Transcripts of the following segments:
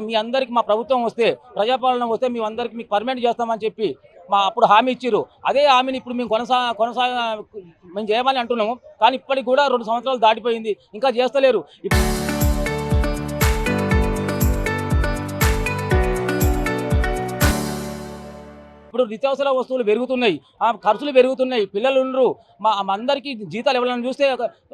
మీ అందరికి మా ప్రభుత్వం వస్తే ప్రజాపాలన వస్తే మీ అందరికి మీకు పర్మనెంట్ చేస్తామని చెప్పి అప్పుడు హామీ ఇచ్చారు. అదే హామీని ఇప్పుడు మేము మేము చేయమని అంటున్నాము. కానీ ఇప్పటికి కూడా 2 సంవత్సరాలు దాటిపోయింది, ఇంకా చేస్తలేరు. ఇప్పుడు నిత్యావసర వస్తువులు పెరుగుతున్నాయి, ఖర్చులు పెరుగుతున్నాయి, పిల్లలు ఉండరు. మా అందరికీ జీతాలు ఎవరైనా చూస్తే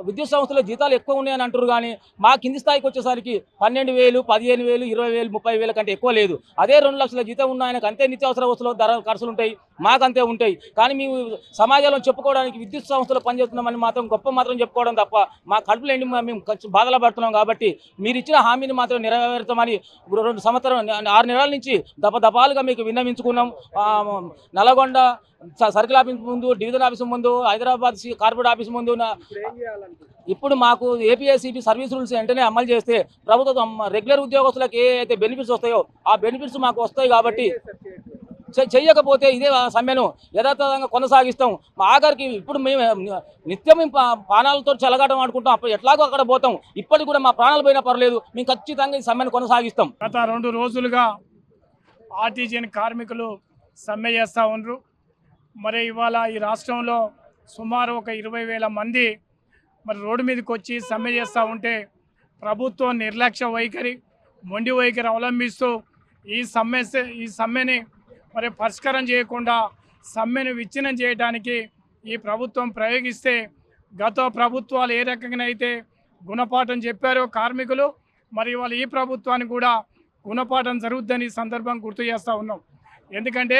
విద్యుత్ సంస్థలో జీతాలు ఎక్కువ ఉన్నాయని అంటారు. కానీ మా కింది స్థాయికి వచ్చేసరికి 12,000, 15,000, 20,000, 30,000 కంటే ఎక్కువ లేదు. అదే 2 లక్షల జీతం ఉన్న ఆయనకు అంతే నిత్యావసర వస్తువుల ధర ఖర్చులు ఉంటాయి, మాకంతే ఉంటాయి. కానీ మేము సమాజంలో చెప్పుకోవడానికి విద్యుత్ సంస్థలో పనిచేస్తున్నామని మాత్రం చెప్పుకోవడం తప్ప మా కడుపులు ఎండి మేము బాధలు పడుతున్నాం. కాబట్టి మీరు ఇచ్చిన హామీని మాత్రం నెరవేర్చమని 2 సంవత్సరం 6 నెలల నుంచి దఫాలుగా మీకు విన్నవించుకున్నాం. నల్గొండ సర్కిల్ ఆఫీస్ ముందు, డివిజన్ ఆఫీస్ ముందు, హైదరాబాద్ కార్పొరేట్ ఆఫీస్ ముందు ఇప్పుడు మాకు ఏపీఎస్సీబీ సర్వీస్ రూల్స్ వెంటనే అమలు చేస్తే ప్రభుత్వం రెగ్యులర్ ఉద్యోగస్తులకు ఏ అయితే బెనిఫిట్స్ వస్తాయో ఆ బెనిఫిట్స్ మాకు వస్తాయి. కాబట్టి చెయ్యకపోతే ఇదే సమ్మెను యథాతథంగా కొనసాగిస్తాం. మా ఆఖరికి ఇప్పుడు మేము నిత్యం ప్రాణాలతో చెలగాటం ఆడుకుంటాం. అప్పుడు ఎట్లాగో అక్కడ పోతాం. ఇప్పటికి కూడా మా ప్రాణాలు పోయినా పర్లేదు, మేము ఖచ్చితంగా ఈ సమ్మెను కొనసాగిస్తాం. గత 2 రోజులుగా ఆర్టీజీఎన్ కార్మికులు సమ్మె చేస్తూ ఉన్నారు. మరి ఇవాళ ఈ రాష్ట్రంలో సుమారు ఒక 20,000 మంది మరి రోడ్డు మీదకి వచ్చి సమ్మె చేస్తూ ఉంటే ప్రభుత్వం నిర్లక్ష్య వైఖరి, మొండి వైఖరి అవలంబిస్తూ ఈ సమ్మెని మరి పరిష్కారం చేయకుండా సమ్మెను విచ్ఛిన్నం చేయడానికి ఈ ప్రభుత్వం ప్రయోగిస్తే గత ప్రభుత్వాలు ఏ రకంగా అయితే గుణపాఠం చెప్పారో కార్మికులు, మరి ఇవాళ ఈ ప్రభుత్వానికి కూడా గుణపాఠం జరుగుద్దని సందర్భం గుర్తు చేస్తూ ఉన్నాం. ఎందుకంటే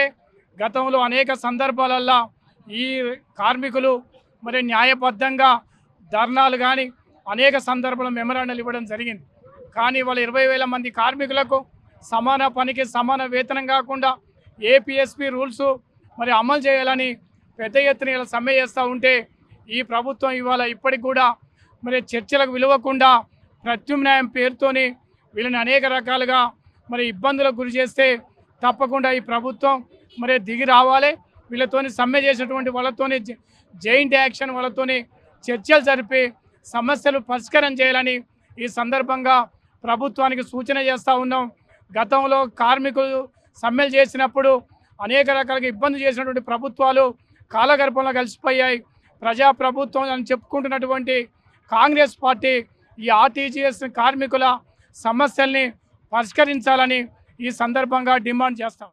గతంలో అనేక సందర్భాలల్లో ఈ కార్మికులు మరి న్యాయబద్ధంగా ధర్నాలు కానీ అనేక సందర్భాల్లో మెమరాండాలు ఇవ్వడం జరిగింది. కానీ వాళ్ళ 20,000 మంది కార్మికులకు సమాన పనికి సమాన వేతనం కాకుండా ఏపీఎస్పీ రూల్స్ మరి అమలు చేయాలని పెద్ద ఎత్తున ఇలా సమ్మె చేస్తూ ఉంటే ఈ ప్రభుత్వం ఇవాళ ఇప్పటికి కూడా మరి చర్చలకు విలువకుండా ప్రత్యామ్నాయం పేరుతోని వీళ్ళని అనేక రకాలుగా మరి ఇబ్బందులకు గురి చేస్తే తప్పకుండా ఈ ప్రభుత్వం మరి దిగి రావాలి. వీళ్ళతోని సమ్మె చేసినటువంటి వాళ్ళతోని జాయింట్ యాక్షన్ వాళ్ళతోని చర్చలు జరిపి సమస్యలు పరిష్కారం చేయాలని ఈ సందర్భంగా ప్రభుత్వానికి సూచన చేస్తూ ఉన్నాం. గతంలో కార్మికులు సమ్మెలు చేసినప్పుడు అనేక రకాలుగా ఇబ్బంది చేసినటువంటి ప్రభుత్వాలు కాలగర్భంలో కలిసిపోయాయి. ప్రజాప్రభుత్వం అని చెప్పుకుంటున్నటువంటి కాంగ్రెస్ పార్టీ ఈ ఆర్టీజీఎస్ కార్మికుల సమస్యల్ని పరిష్కరించాలని ఈ సందర్భంగా డిమాండ్ చేస్తాం.